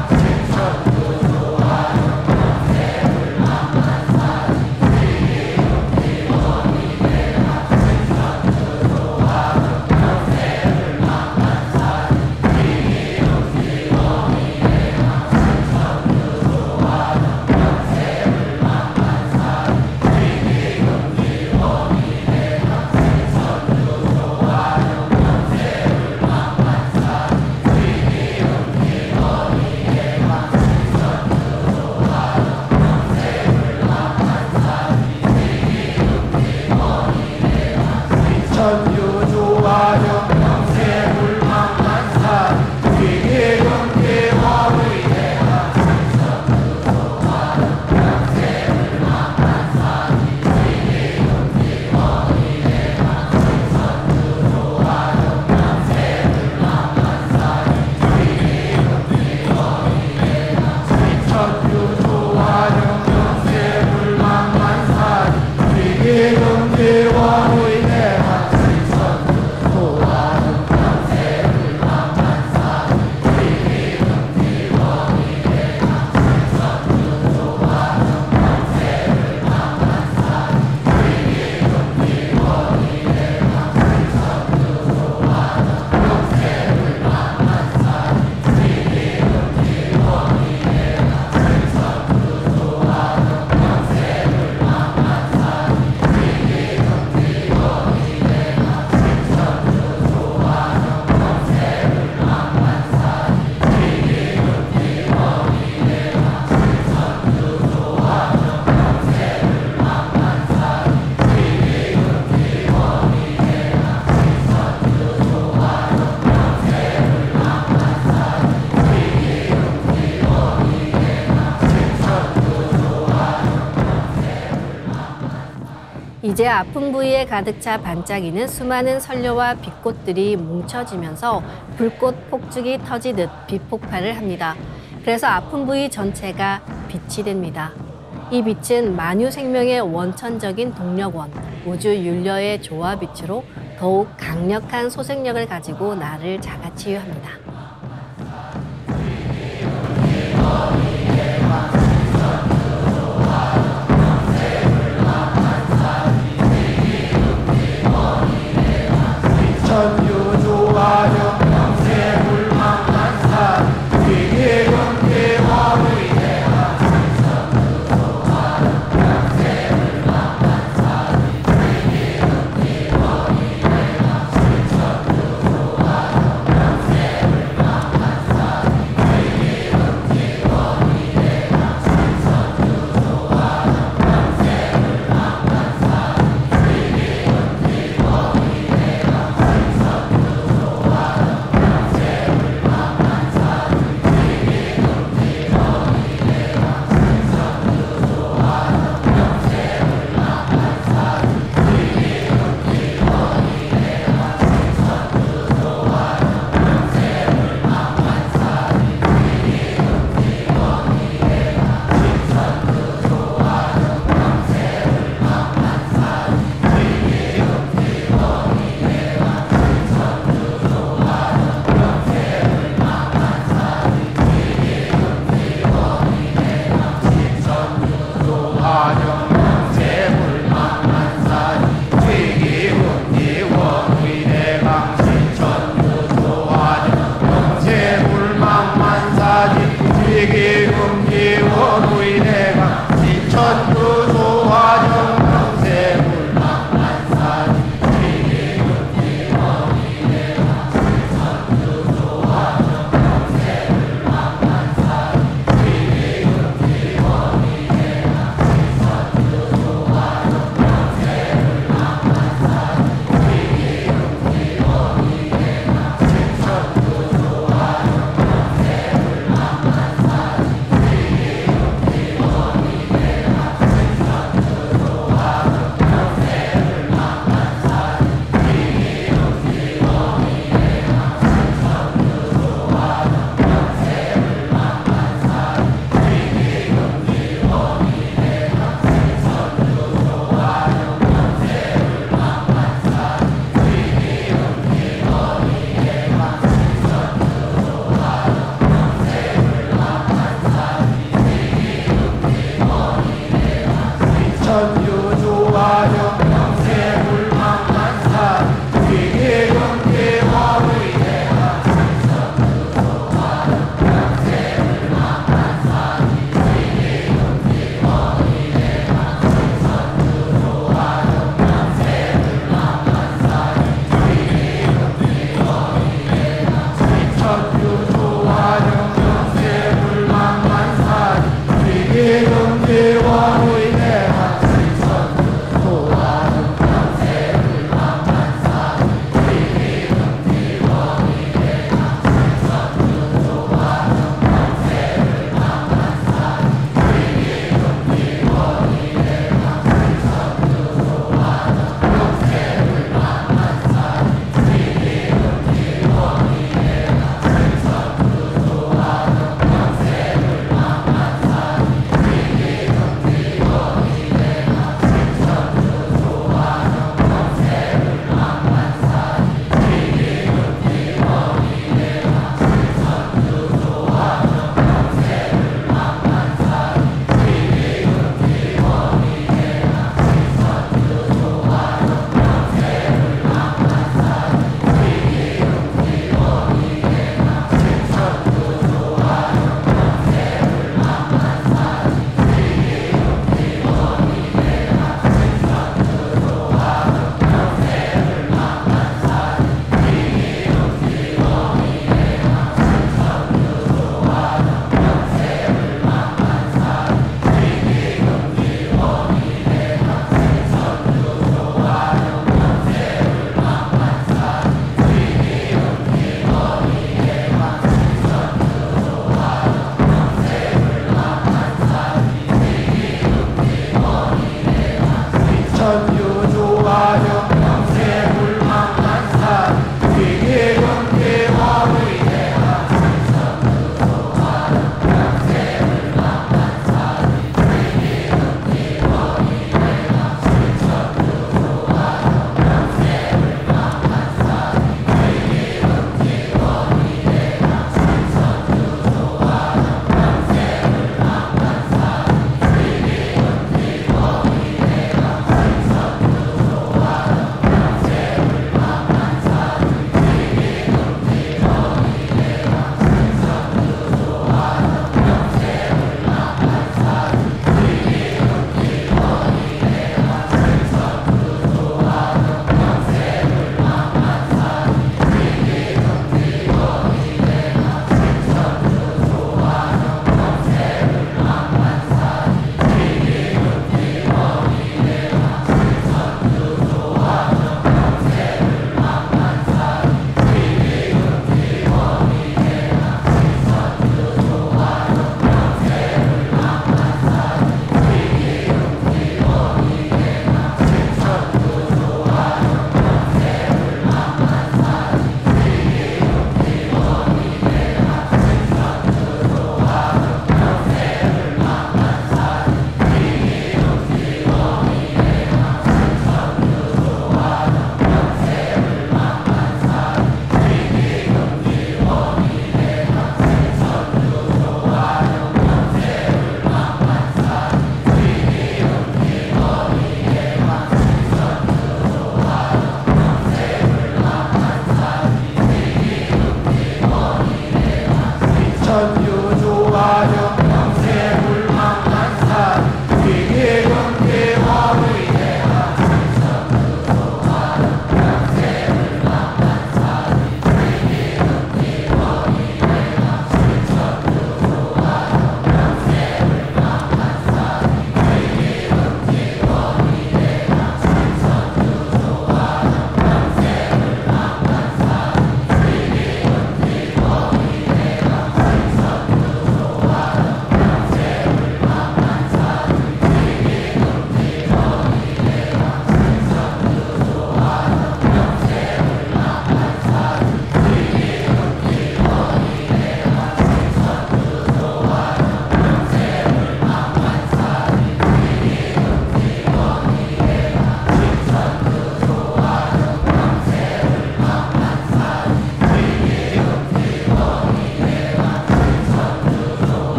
시천주 조하정 영세 불망만사지 천주 조하정 영세 불망만사지 지기금지 원의대강 시천주 조하정 영세 불망만사지 지기금지 원의대강 시천주 조하정 영세 불망만사지 지기금지 원의대강 시천주 조하정 영세 불망만사지 지기금지 원의대강 이제 아픈 부위에 가득 차 반짝이는 수많은 설려와 빛꽃들이 뭉쳐지면서 불꽃 폭죽이 터지듯 빛폭발을 합니다. 그래서 아픈 부위 전체가 빛이 됩니다. 이 빛은 만유 생명의 원천적인 동력원, 우주 율려의 조화 빛으로 더욱 강력한 소생력을 가지고 나를 자가치유합니다. 천주 조하정 영세 불망만사지 지기금지 원의대강 시천주 조하정 영세 불망만사지 지기금지 원의대강 시천주 조하정 영세 불망만사지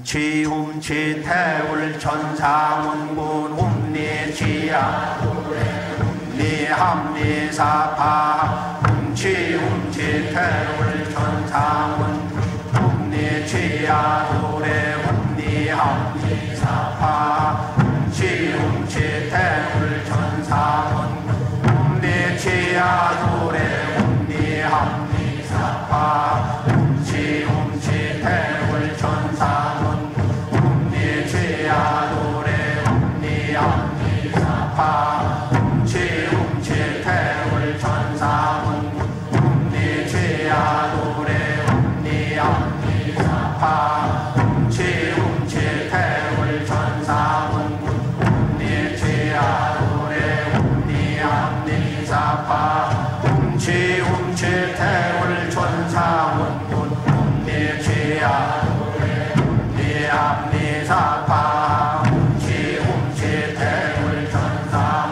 훔치 태울 천상원군 훔리치야 훔리합리사파 훔치 태울 천상원 훔리치야 도래 훔리합리사파 훔치 태울 천상원 훔리치야 도래 훔리합리사파 훔치 태울 천상원 훔리치야 도래 훔리합리사파 훔치 태울 천상원 훔리치야 도래 훔리합리사파 훔치 태울 천상원 훔리치야 도래 훔리합리사파 훔치 태울 천상원 훔리치야 도래 훔리합리사파 훔치 태울 천상원 훔리치야 도래 훔리합리사파 훔치 태울 천상원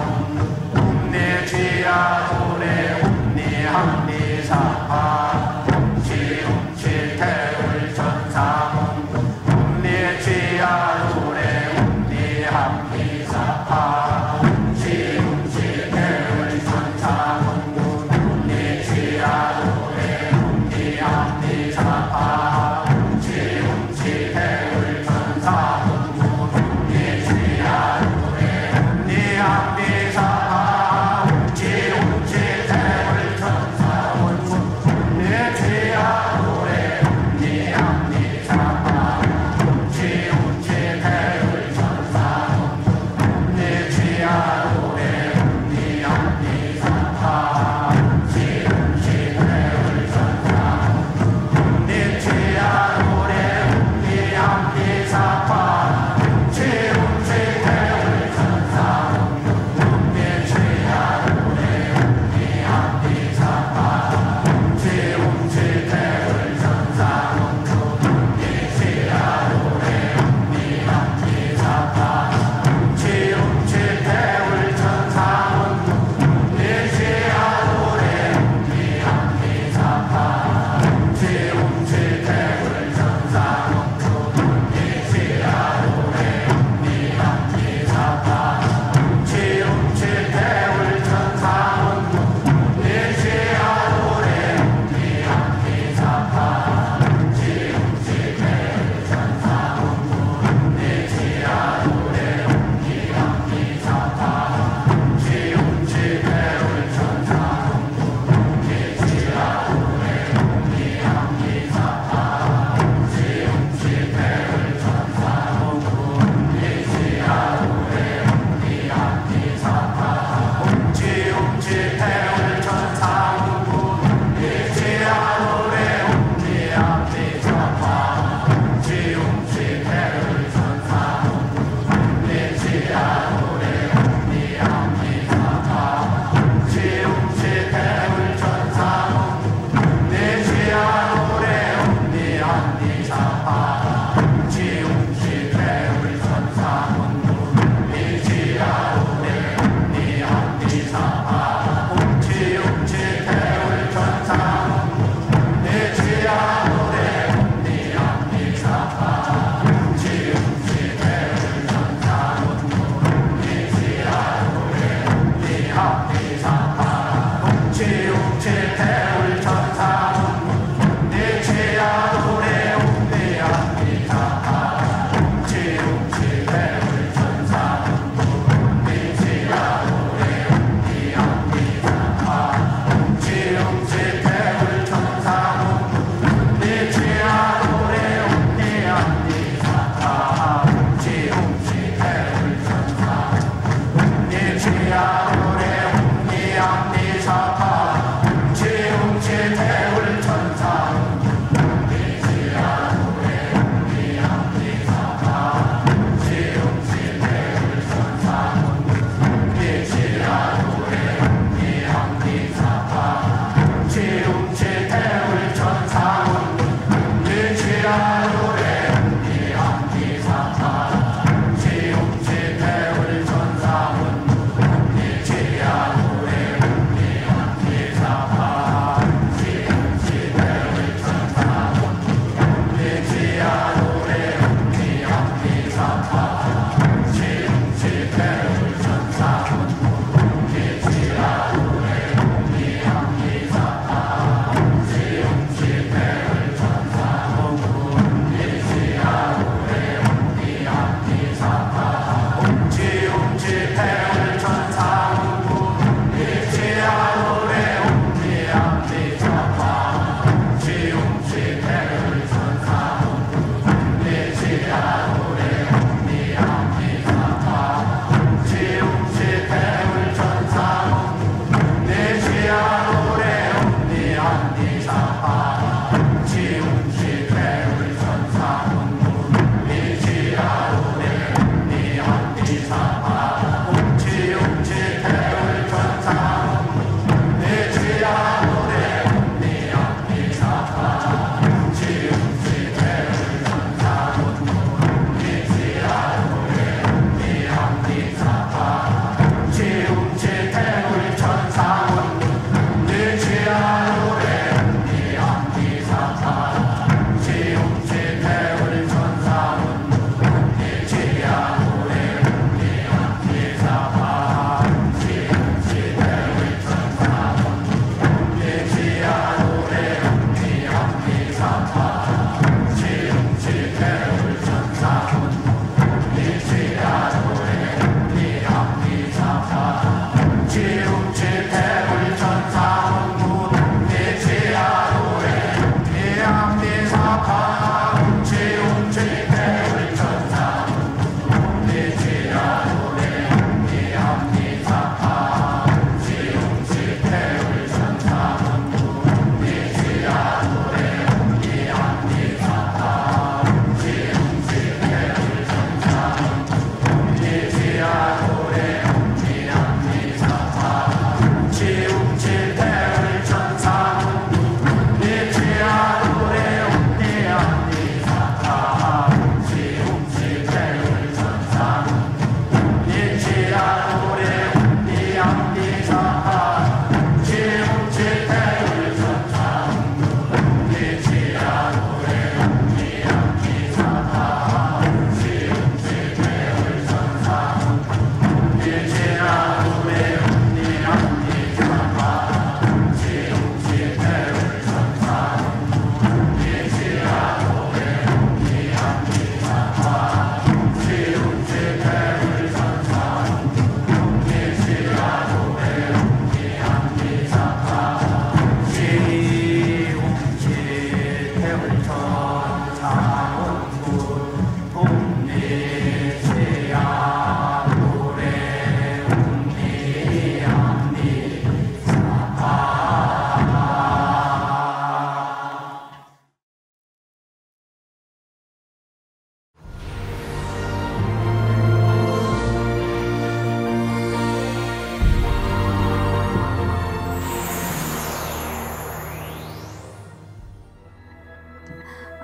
훔리치야 도래 훔리합리사파 훔치 태울 천상원 훔리치야 도래 훔리합리사파 훔치 태울 천상원 훔리치야 도래 훔리합리사파 훔치 태울 천상원 훔리치야 도래 훔리합리사파 훔치 태울 천상원 훔리치야 도래 훔리합리사파 훔치 태울 천상원 훔리치야 도래 훔리합리사파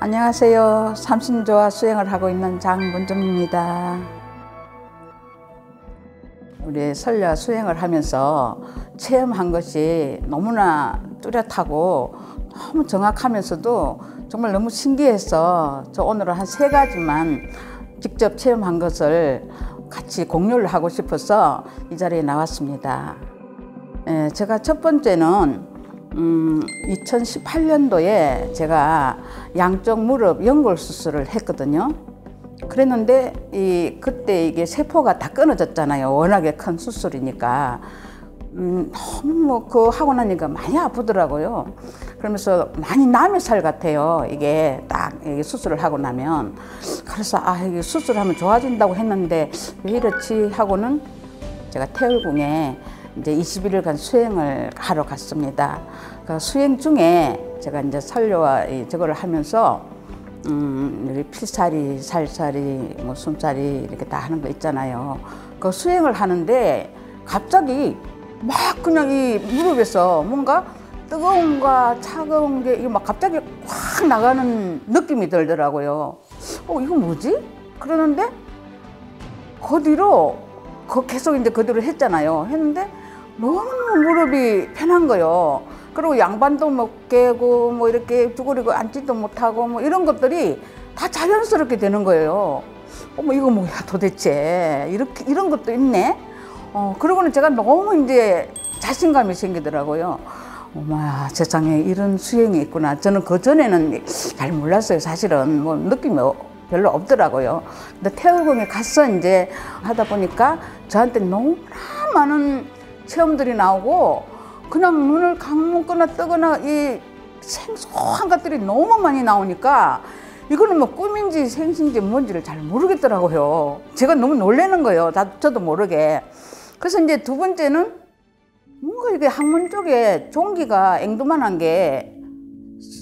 안녕하세요. 삼신조화 수행을 하고 있는 장문정입니다. 우리 설녀 수행을 하면서 체험한 것이 너무나 뚜렷하고 너무 정확하면서도 정말 너무 신기해서 저 오늘은 한 3가지만 직접 체험한 것을 같이 공유를 하고 싶어서 이 자리에 나왔습니다. 제가 첫 번째는 2018년도에 제가 양쪽 무릎 연골 수술을 했거든요. 그랬는데 그때 이게 세포가 다 끊어졌잖아요. 워낙에 큰 수술이니까. 너무 그거 하고 나니까 많이 아프더라고요. 그러면서 많이 남의 살 같아요. 이게 딱 수술을 하고 나면. 그래서 이게 수술하면 좋아진다고 했는데 왜 이렇지 하고는 제가 태울궁에 이제 21일간 수행을 하러 갔습니다. 그 수행 중에 제가 이제 설녀와 저거를 하면서 여기 필살이, 살살이, 뭐 숨살이 이렇게 다 하는 거 있잖아요. 그 수행을 하는데 갑자기 막 그냥 이 무릎에서 뭔가 뜨거움과 차가운 게 이게 막 갑자기 확 나가는 느낌이 들더라고요. 이거 뭐지? 그러는데 그 뒤로 계속 이제 그 뒤로 했잖아요. 했는데 너무 무릎이 편한 거요. 그리고 양반도 못 깨고 뭐 이렇게 쭈그리고 앉지도 못하고 뭐 이런 것들이 다 자연스럽게 되는 거예요. 이거 뭐야 도대체 이런 것도 있네. 그러고는 제가 너무 이제 자신감이 생기더라고요. 어머야 세상에 이런 수행이 있구나. 저는 그 전에는 잘 몰랐어요. 사실은 뭐 느낌이 별로 없더라고요. 근데 태울궁에 가서 이제 하다 보니까 저한테 너무나 많은 체험들이 나오고 그냥 눈을 감거나 뜨거나 이 생소한 것들이 너무 많이 나오니까 이거는 뭐 꿈인지 생신지 뭔지를 잘 모르겠더라고요. 제가 너무 놀라는 거예요. 저도 모르게. 그래서 이제 두 번째는 뭔가 이게 항문 쪽에 종기가 앵두만한 게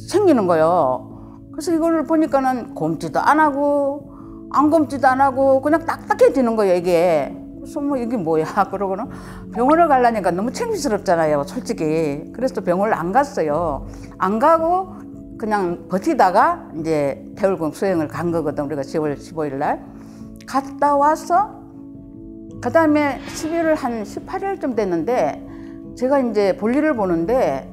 생기는 거예요. 그래서 이걸 보니까는 곰지도 안 하고 안 곰지도 안 하고 그냥 딱딱해지는 거예요, 이게. 그래서 뭐 이게 뭐야? 그러고는 병원을 가려니까 너무 창피스럽잖아요, 솔직히. 그래서 병원을 안 갔어요. 안 가고 그냥 버티다가 이제 태울궁 수행을 간 거거든, 우리가 10월 15일 날. 갔다 와서 그 다음에 11월 한 18일쯤 됐는데 제가 이제 볼일을 보는데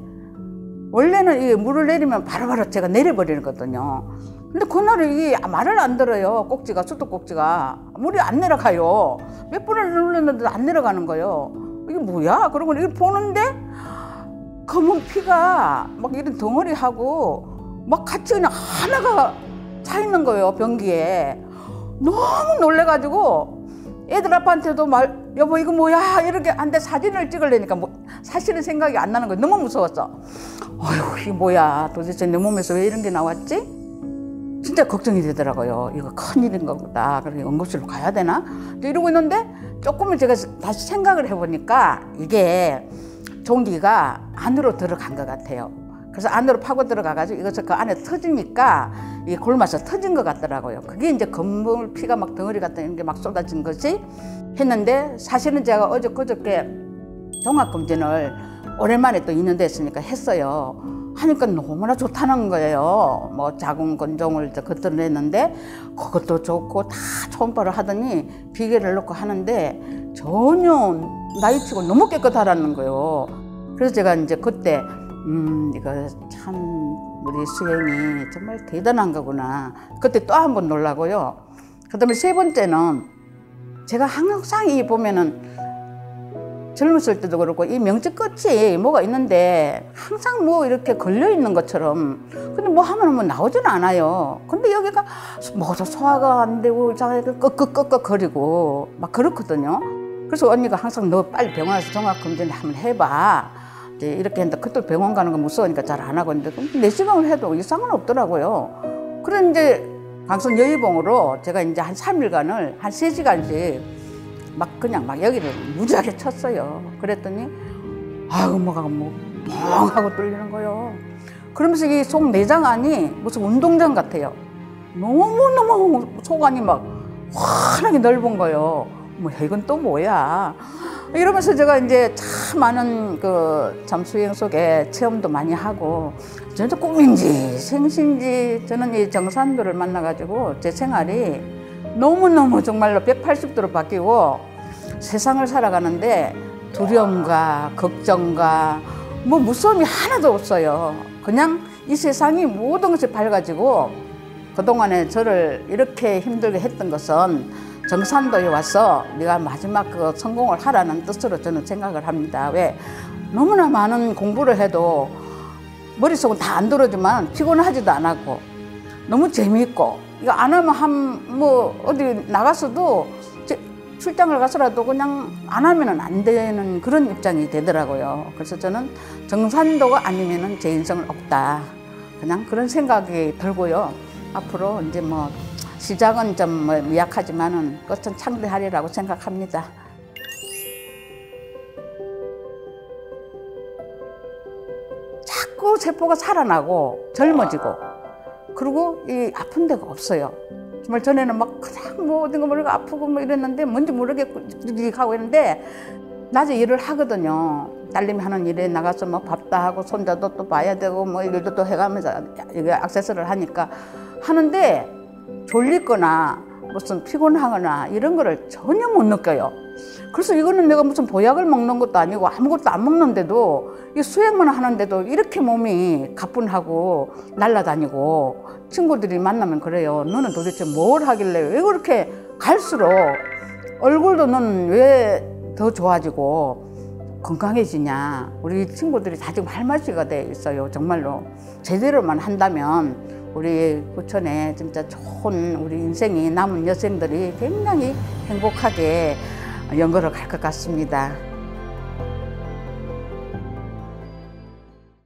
원래는 이게 물을 내리면 바로바로 제가 내려버리거든요. 근데 그날은 이게 말을 안 들어요. 꼭지가, 수도꼭지가. 물이 안 내려가요. 몇 번을 눌렀는데도 안 내려가는 거예요. 이게 뭐야? 그러고 이걸 보는데 검은 피가 막 이런 덩어리하고 막 같이 그냥 하나가 차 있는 거예요, 변기에. 너무 놀래가지고 애들 아빠한테도 여보 이거 뭐야? 이렇게 한데 사진을 찍으려니까 사실은 생각이 안 나는 거예요. 너무 무서웠어. 어휴, 이게 뭐야? 도대체 내 몸에서 왜 이런 게 나왔지? 진짜 걱정이 되더라고요. 이거 큰일인 거다. 그래서 응급실로 가야 되나? 이러고 있는데 조금은 제가 다시 생각을 해보니까 이게 종기가 안으로 들어간 것 같아요. 그래서 안으로 파고 들어가가지고 이것을 그 안에 터지니까 이게 골마서 터진 것 같더라고요. 그게 이제 검은 피가 막 덩어리 같은 게 막 쏟아진 것이 했는데 사실은 제가 그저께 종합검진을 오랜만에 또 2년 됐으니까 했어요. 하니까 너무나 좋다는 거예요. 뭐 자궁 건종을 걷어냈는데 그것도 좋고 다 초음파를 하더니 비계를 넣고 하는데 전혀 나이치고 너무 깨끗하다는 거예요. 그래서 제가 이제 그때 이거 참 우리 수행이 정말 대단한 거구나. 그때 또 한 번 놀라고요. 그다음에 세 번째는 제가 항상 이 보면은 젊었을 때도 그렇고 이 명치 끝이 뭐가 있는데 항상 뭐 이렇게 걸려 있는 것처럼 근데 뭐 하면 뭐 나오지는 않아요. 근데 여기가 뭐도 소화가 안 되고 끄끄끄끄거리고 막 그렇거든요. 그래서 언니가 항상 너 빨리 병원 와서 종합검진 한번 해봐. 이제 이렇게 했는데 그때 병원 가는 거 무서우니까 잘 안 하고 있는데 4시간을 해도 이상은 없더라고요. 그래 이제 강선 여의봉으로 제가 이제 한 3일간을 한 3시간씩 막 그냥 막 여기를 무지하게 쳤어요. 그랬더니 뭐가 뻥 하고 뚫리는 거예요. 그러면서 이 속 내장 안이 무슨 운동장 같아요. 너무너무 속 안이 막 환하게 넓은 거예요. 이건 또 뭐야? 이러면서 제가 이제 참 많은 참 수행 속에 체험도 많이 하고, 저는 꿈인지 생신지 저는 이 정산도를 만나가지고 제 생활이 너무너무 정말로 180도로 바뀌고 세상을 살아가는데 두려움과 걱정과 뭐 무서움이 하나도 없어요. 그냥 이 세상이 모든 것이 밝아지고, 그동안에 저를 이렇게 힘들게 했던 것은 정산도에 와서 네가 마지막 성공을 하라는 뜻으로 저는 생각을 합니다. 왜? 너무나 많은 공부를 해도 머릿속은 다 안 들어오지만 피곤하지도 않았고 너무 재미있고, 이거 안 하면 뭐 어디 나가서도 출장을 가서라도 그냥 안 하면 안 되는 그런 입장이 되더라고요. 그래서 저는 정산도가 아니면 제 인생은 없다. 그냥 그런 생각이 들고요. 앞으로 이제 뭐 시작은 좀 미약하지만은 끝은 창대하리라고 생각합니다. 자꾸 세포가 살아나고 젊어지고, 그리고 이 아픈 데가 없어요. 정말 전에는 막 그냥 뭐 어딘가 모르게 아프고 뭐 이랬는데 뭔지 모르겠고 하고 있는데, 낮에 일을 하거든요. 딸님이 하는 일에 나가서 뭐 밥도 하고 손자도 또 봐야 되고 뭐 일도 또 해가면서 이게 액세스를 하니까 하는데, 졸리거나 무슨 피곤하거나 이런 거를 전혀 못 느껴요. 그래서 이거는 내가 무슨 보약을 먹는 것도 아니고 아무것도 안 먹는데도, 이 수행만 하는데도 이렇게 몸이 가뿐하고 날아다니고, 친구들이 만나면 그래요. 너는 도대체 뭘 하길래 왜 그렇게 갈수록 얼굴도 너는 왜 더 좋아지고 건강해지냐. 우리 친구들이 다 지금 할말씨가 돼 있어요. 정말로 제대로만 한다면 우리 부천에 진짜 좋은 우리 인생이 남은 여생들이 굉장히 행복하게 연거를 갈 것 같습니다.